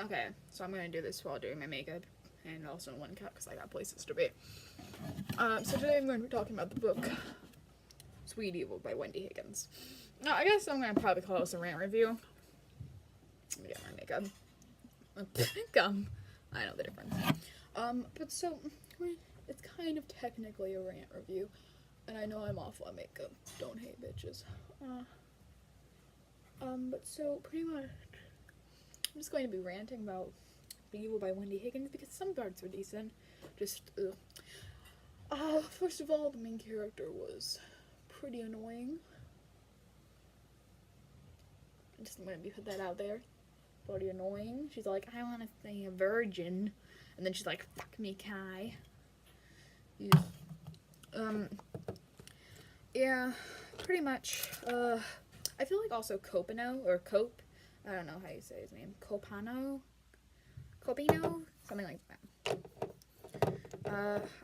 Okay, so I'm gonna do this while doing my makeup and also in one cut because I got places to be. So today I'm going to be talking about the book Sweet Evil by Wendy Higgins. Now, I guess I'm gonna probably call this a rant review. Let me get my makeup. Gum. I know the difference. But so, it's kind of technically a rant review. And I know I'm awful at makeup. Don't hate bitches. But so, pretty much, I'm just going to be ranting about Sweet Evil by Wendy Higgins because some parts are decent. Just, first of all, the main character was pretty annoying. Just I'm gonna put that out there. Pretty annoying. She's like, I want to stay a virgin, and then she's like, fuck me, Kai. Yeah, pretty much. I feel like also Copino or Cope. I don't know how you say his name. Copino, something like that.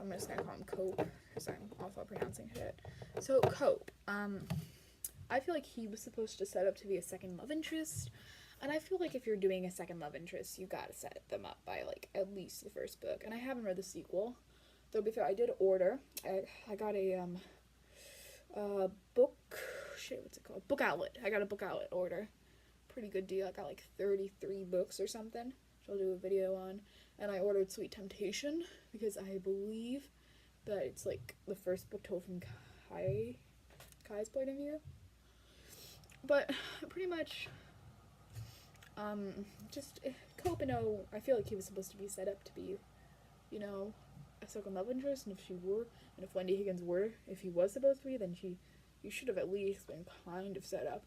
I'm just gonna call him Cope because I'm awful at pronouncing shit. So Cope. I feel like he was supposed to set up to be a second love interest, and I feel like if you're doing a second love interest, you gotta set them up by like at least the first book. And I haven't read the sequel, though. To be fair, I did order. I got a book. Shit, what's it called? Book Outlet. I got a Book Outlet order. Pretty good deal. I got like 33 books or something, which I'll do a video on. And I ordered Sweet Temptation because I believe that it's like the first book told from Kai's point of view. But pretty much, just Copino, I feel like he was supposed to be set up to be, you know, a second love interest, and if Wendy Higgins were, if he was supposed to be, then you should have at least been kind of set up,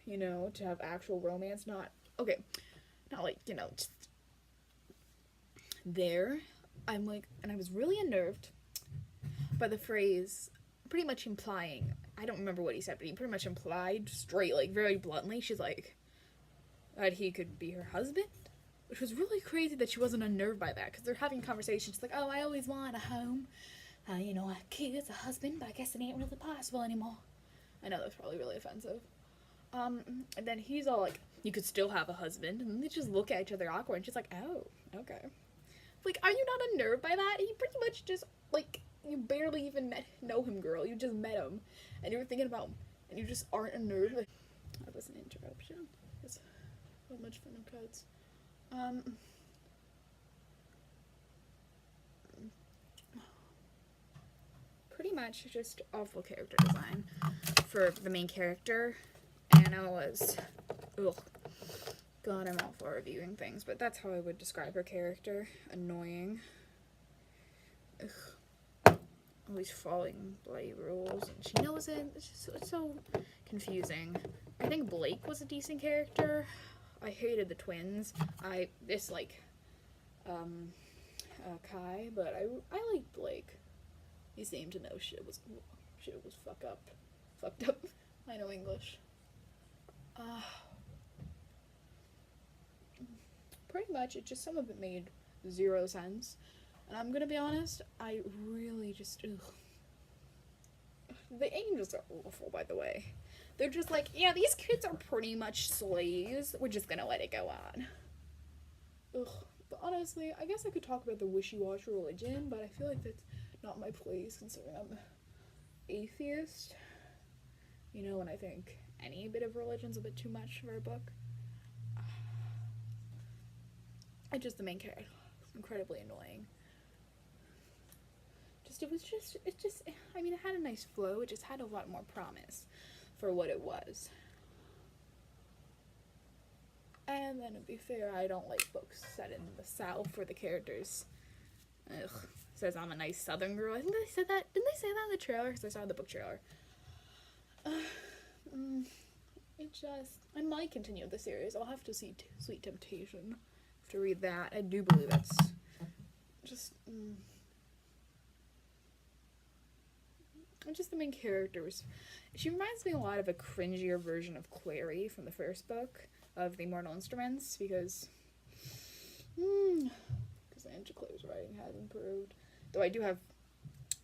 you know, to have actual romance, not like, you know, just there. I'm like, and I was really unnerved by the phrase, pretty much implying, I don't remember what he said, but he pretty much implied straight, like very bluntly, she's like, that he could be her husband, which was really crazy that she wasn't unnerved by that, because they're having conversations like, oh, I always want a home, you know, a kid, a husband, but I guess it ain't really possible anymore. I know that's probably really offensive. And then he's all like, you could still have a husband, and then they just look at each other awkward, and she's like, oh, okay. Like, are you not unnerved by that? He pretty much just, like, you barely even know him, girl. You just met him, and you were thinking about him, and you just aren't unnerved. Like, that was an interruption. It's not much fun of cuts. Pretty much just awful character design for the main character. Anna was, ugh. God, I'm all for reviewing things, but that's how I would describe her character. Annoying. Ugh. Always following bloody rules, and she knows it. It's so confusing. I think Blake was a decent character. I hated the twins. I dislike Kai, but I like Blake. He seemed to know shit was fucked up. I know English. Pretty much, some of it made zero sense. And I'm gonna be honest, I really just, The angels are awful, by the way. They're just like, yeah, these kids are pretty much slaves. We're just gonna let it go on. Ugh. But honestly, I guess I could talk about the wishy-washy religion, but I feel like that's not my place, considering I'm atheist. You know, and I think any bit of religion's a bit too much for a book. And just the main character, incredibly annoying. I mean, it had a nice flow, it just had a lot more promise for what it was. And then, to be fair, I don't like books set in the South where the characters, says I'm a nice Southern girl. I think they said that, didn't they say that in the trailer? Because I saw the book trailer. I might continue the series. I'll have to see Sweet Temptation to read that. I do believe that's just the main characters. She reminds me a lot of a cringier version of Clary from the first book of The Immortal Instruments, because Angela Clare's writing has improved, though I do have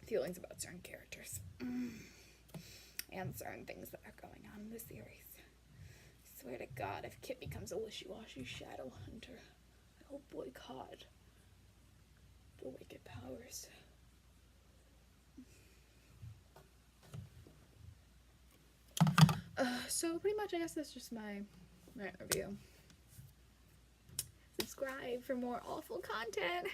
feelings about certain characters and certain things that are going on in the series. I swear to God, if Kit becomes a wishy-washy shadow hunter, I'll boycott the wicked powers. So pretty much I guess that's just my rant review. Subscribe for more awful content.